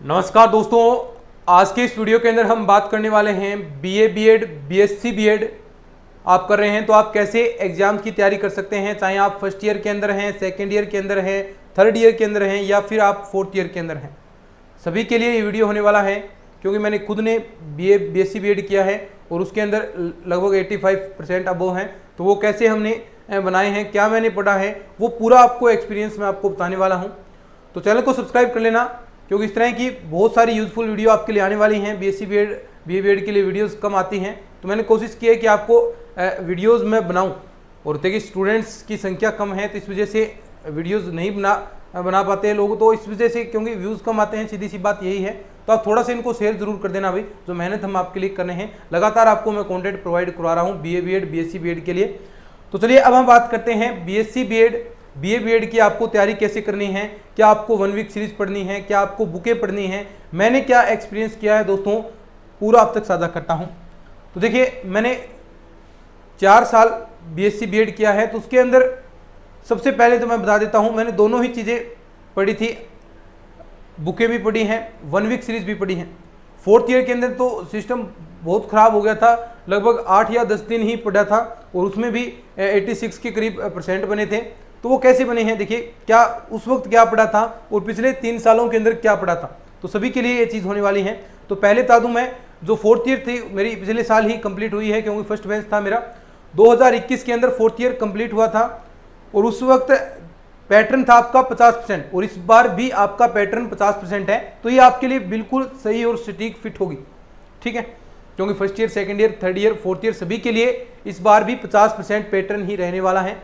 नमस्कार दोस्तों, आज के इस वीडियो के अंदर हम बात करने वाले हैं बीए बीएड बीएससी बीएड आप कर रहे हैं तो आप कैसे एग्जाम की तैयारी कर सकते हैं। चाहे आप फर्स्ट ईयर के अंदर हैं, सेकंड ईयर के अंदर हैं, थर्ड ईयर के अंदर हैं या फिर आप फोर्थ ईयर के अंदर हैं, सभी के लिए ये वीडियो होने वाला है। क्योंकि मैंने खुद ने बीए बीएससी बीएड किया है और उसके अंदर लगभग 85% अबव हैं, तो वो कैसे हमने बनाए हैं, क्या मैंने पढ़ा है, वो पूरा आपको एक्सपीरियंस मैं आपको बताने वाला हूँ। तो चैनल को सब्सक्राइब कर लेना, क्योंकि इस तरह की बहुत सारी यूज़फुल वीडियो आपके लिए आने वाली हैं। बीएससी बीएड बीए बीएड के लिए वीडियोस कम आती हैं, तो मैंने कोशिश की है कि आपको वीडियोस मैं बनाऊं। और देखिए स्टूडेंट्स की संख्या कम है, तो इस वजह से वीडियोस नहीं बना पाते हैं लोग, तो इस वजह से क्योंकि व्यूज़ कम आते हैं, सीधी सी बात यही है। तो आप थोड़ा सा इनको शेयर जरूर कर देना भाई, जो मेहनत हम आपके लिए कर रहे हैं। लगातार आपको मैं कॉन्टेंट प्रोवाइड करवा रहा हूँ बीए बीएड बीएससी बीएड के लिए। तो चलिए अब हम बात करते हैं बीएससी बीएड बीए बीएड की आपको तैयारी कैसे करनी है। क्या आपको 1 वीक सीरीज पढ़नी है, क्या आपको बुकें पढ़नी है, मैंने क्या एक्सपीरियंस किया है दोस्तों, पूरा आप तक साझा करता हूं। तो देखिए मैंने 4 साल बीएससी बीएड किया है, तो उसके अंदर सबसे पहले तो मैं बता देता हूं, मैंने दोनों ही चीज़ें पढ़ी थी, बुकें भी पढ़ी हैं, 1 वीक सीरीज भी पढ़ी हैं। फोर्थ ईयर के अंदर तो सिस्टम बहुत ख़राब हो गया था, लगभग 8 या 10 दिन ही पढ़ा था और उसमें भी 86 के करीब % बने थे। तो वो कैसे बने हैं, देखिए क्या उस वक्त क्या पढ़ा था और पिछले 3 सालों के अंदर क्या पढ़ा था, तो सभी के लिए ये चीज़ होने वाली है। तो पहले बता दूं, मैं जो फोर्थ ईयर थी मेरी पिछले साल ही कंप्लीट हुई है, क्योंकि फर्स्ट बेंच था मेरा। 2021 के अंदर फोर्थ ईयर कंप्लीट हुआ था और उस वक्त पैटर्न था आपका 50% और इस बार भी आपका पैटर्न 50% है। तो ये आपके लिए बिल्कुल सही और सटीक फिट होगी, ठीक है, क्योंकि first year, second year, third year, fourth year सभी के लिए इस बार भी 50% पैटर्न ही रहने वाला है।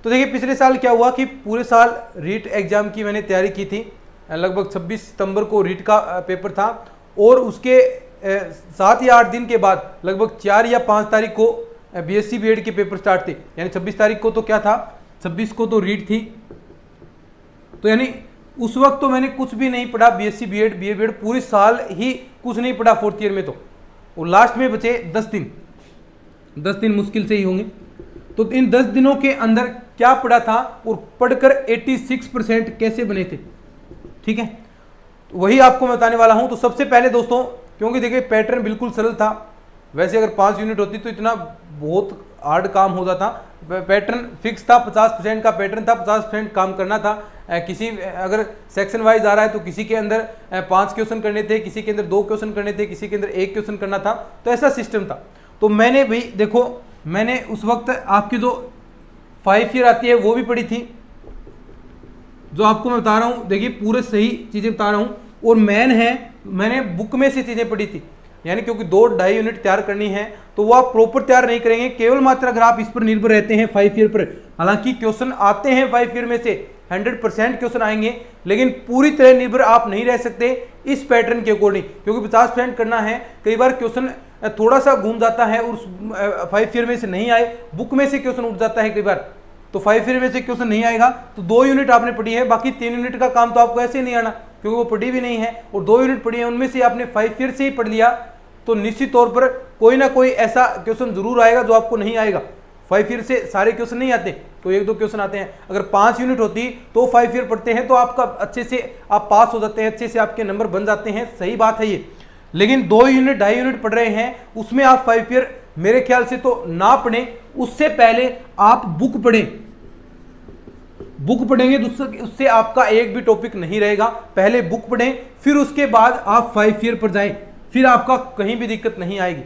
तो देखिए पिछले साल क्या हुआ कि पूरे साल रीट एग्जाम की मैंने तैयारी की थी। लगभग 26 सितंबर को रीट का पेपर था और उसके 7 या 8 दिन के बाद लगभग 4 या 5 तारीख को बीएससी बीएड के पेपर स्टार्ट थे। यानी 26 तारीख को तो क्या था, 26 को तो रीट थी। तो यानी उस वक्त तो मैंने कुछ भी नहीं पढ़ा, बीएससी बीएड बीए बीएड पूरे साल ही कुछ नहीं पढ़ा फोर्थ ईयर में। तो और लास्ट में बचे 10 दिन मुश्किल से ही होंगे। तो इन 10 दिनों के अंदर क्या पढ़ा था और पढ़कर 86% कैसे बने थे, ठीक है, तो वही आपको मैं बताने वाला हूं। तो सबसे पहले दोस्तों, क्योंकि देखिए पैटर्न बिल्कुल सरल था, वैसे अगर 5 यूनिट होती तो इतना बहुत हार्ड काम हो जाता। पैटर्न फिक्स था, 50% का पैटर्न था, 50% काम करना था। किसी अगर सेक्शन वाइज आ रहा है तो किसी के अंदर 5 क्वेश्चन करने थे, किसी के अंदर 2 क्वेश्चन करने थे, किसी के अंदर 1 क्वेश्चन करना था। तो ऐसा सिस्टम था। तो मैंने भी देखो, मैंने उस वक्त आपकी जो 5 ईयर आती है वो भी पढ़ी थी, जो आपको मैं बता रहा हूँ। देखिए पूरे सही चीज़ें बता रहा हूँ और मेन है, मैंने बुक में से चीज़ें पढ़ी थी। यानी क्योंकि 2-2.5 यूनिट तैयार करनी है तो वो आप प्रॉपर तैयार नहीं करेंगे, केवल मात्र अगर आप इस पर निर्भर रहते हैं 5 ईयर पर। हालांकि क्वेश्चन आते हैं 5 ईयर में से 100% क्वेश्चन आएंगे, लेकिन पूरी तरह निर्भर आप नहीं रह सकते इस पैटर्न के अकॉर्डिंग, क्योंकि 50% करना है। कई बार क्वेश्चन थोड़ा सा घूम जाता है और 5 ईयर में से नहीं आए, बुक में से क्वेश्चन उठ जाता है कई बार, तो 5 ईयर में से क्वेश्चन नहीं आएगा। तो 2 यूनिट आपने पढ़ी है, बाकी 3 यूनिट का काम तो आपको ऐसे नहीं आना, क्योंकि वो पढ़ी भी नहीं है। और 2 यूनिट पढ़ी है, उनमें से आपने 5 ईयर से ही पढ़ लिया, तो निश्चित तौर पर कोई ना कोई ऐसा क्वेश्चन जरूर आएगा जो आपको नहीं आएगा। 5 ईयर से सारे क्वेश्चन नहीं आते, तो 1-2 क्वेश्चन आते हैं। अगर 5 यूनिट होती तो 5 ईयर पढ़ते हैं तो आपका अच्छे से आप पास हो जाते हैं, अच्छे से आपके नंबर बन जाते हैं, सही बात है ये। लेकिन 2 यूनिट 2.5 यूनिट पढ़ रहे हैं, उसमें आप 5 ईयर मेरे ख्याल से तो ना पढ़ें। उससे पहले आप बुक पढ़ें, बुक पढ़ेंगे तो उससे आपका एक भी टॉपिक नहीं रहेगा। पहले बुक पढ़ें, फिर उसके बाद आप 5 ईयर पर जाएं, फिर आपका कहीं भी दिक्कत नहीं आएगी।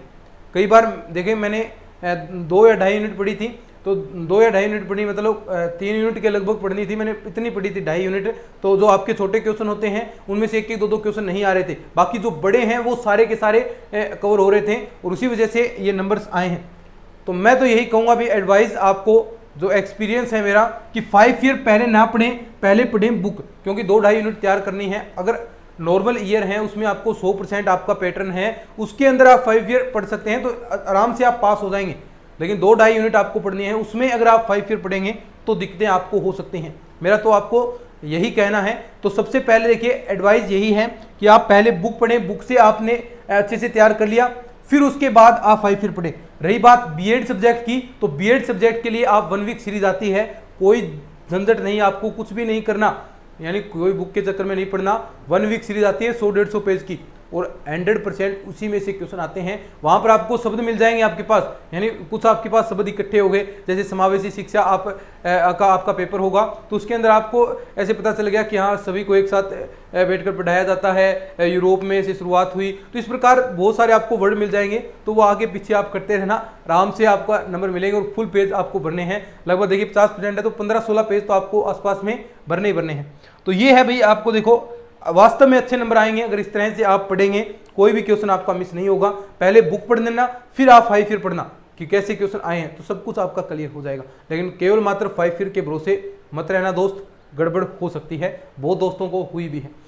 कई बार देखें मैंने 2 या 2.5 यूनिट पढ़ी थी, तो 2 या 2.5 यूनिट पढ़ी, मतलब 3 यूनिट के लगभग पढ़नी थी, मैंने इतनी पढ़ी थी 2.5 यूनिट। तो जो आपके छोटे क्वेश्चन होते हैं उनमें से 1-2 क्वेश्चन नहीं आ रहे थे, बाकी जो बड़े हैं वो सारे के सारे कवर हो रहे थे और उसी वजह से ये नंबर्स आए हैं। तो मैं तो यही कहूँगा भी, एडवाइस आपको जो एक्सपीरियंस है मेरा, कि 5 ईयर पहले ना पढ़ें, पहले पढ़ें बुक, क्योंकि 2-2.5 यूनिट तैयार करनी है। अगर नॉर्मल ईयर है उसमें आपको 100% आपका पैटर्न है, उसके अंदर आप 5 ईयर पढ़ सकते हैं, तो आराम से आप पास हो जाएंगे। लेकिन 2-2.5 यूनिट आपको पढ़नी है, उसमें अगर आप 5 ईयर पढ़ेंगे तो दिक्कतें आपको हो सकती हैं। मेरा तो आपको यही कहना है। तो सबसे पहले देखिए एडवाइस यही है कि आप पहले बुक पढ़ें, बुक से आपने अच्छे से तैयार कर लिया, फिर उसके बाद आप 5 ईयर पढ़ें। रही बात बीएड सब्जेक्ट की, तो बीएड सब्जेक्ट के लिए आप 1 वीक सीरीज आती है, कोई झंझट नहीं, आपको कुछ भी नहीं करना। यानी कोई बुक के चक्कर में नहीं पढ़ना। 1 वीक सीरीज आती है 100-150 पेज की और 100% उसी में से क्वेश्चन आते हैं। वहां पर आपको शब्द मिल जाएंगे आपके पास, यानी कुछ आपके पास शब्द इकट्ठे हो गए, जैसे समावेशी शिक्षा आपका पेपर होगा तो उसके अंदर आपको ऐसे पता चल गया कि हाँ सभी को एक साथ बैठकर पढ़ाया जाता है, यूरोप में से शुरुआत हुई, तो इस प्रकार बहुत सारे आपको वर्ड मिल जाएंगे। तो वो आगे पीछे आप करते रहना, आराम से आपका नंबर मिलेंगे और फुल पेज आपको भरने हैं। लगभग देखिए 50% है तो 15-16 पेज तो आपको आसपास में भरने ही भरने हैं। तो ये है भाई, आपको देखो वास्तव में अच्छे नंबर आएंगे अगर इस तरह से आप पढ़ेंगे, कोई भी क्वेश्चन आपका मिस नहीं होगा। पहले बुक पढ़ लेना, फिर आप 5 ईयर पढ़ना कि कैसे क्वेश्चन आए हैं, तो सब कुछ आपका क्लियर हो जाएगा। लेकिन केवल मात्र 5 ईयर के भरोसे मत रहना दोस्त, गड़बड़ हो सकती है, बहुत दोस्तों को हुई भी है।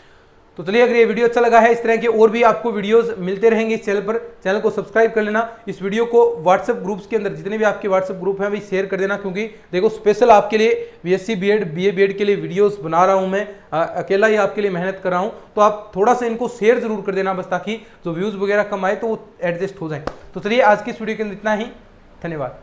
तो चलिए, अगर ये वीडियो अच्छा लगा है, इस तरह के और भी आपको वीडियोस मिलते रहेंगे इस चैनल पर, चैनल को सब्सक्राइब कर लेना। इस वीडियो को व्हाट्सएप ग्रुप्स के अंदर जितने भी आपके व्हाट्सएप ग्रुप हैं भाई शेयर कर देना, क्योंकि देखो स्पेशल आपके लिए बीएससी बीएड बीए बीएड के लिए वीडियोस बना रहा हूं मैं, अकेला ही आपके लिए मेहनत कर रहा हूं। तो आप थोड़ा सा इनको शेयर जरूर कर देना बस, ताकि जो व्यूज वगैरह कम आए तो वो एडजस्ट हो जाए। तो चलिए, आज की इस वीडियो के अंदर इतना ही, धन्यवाद।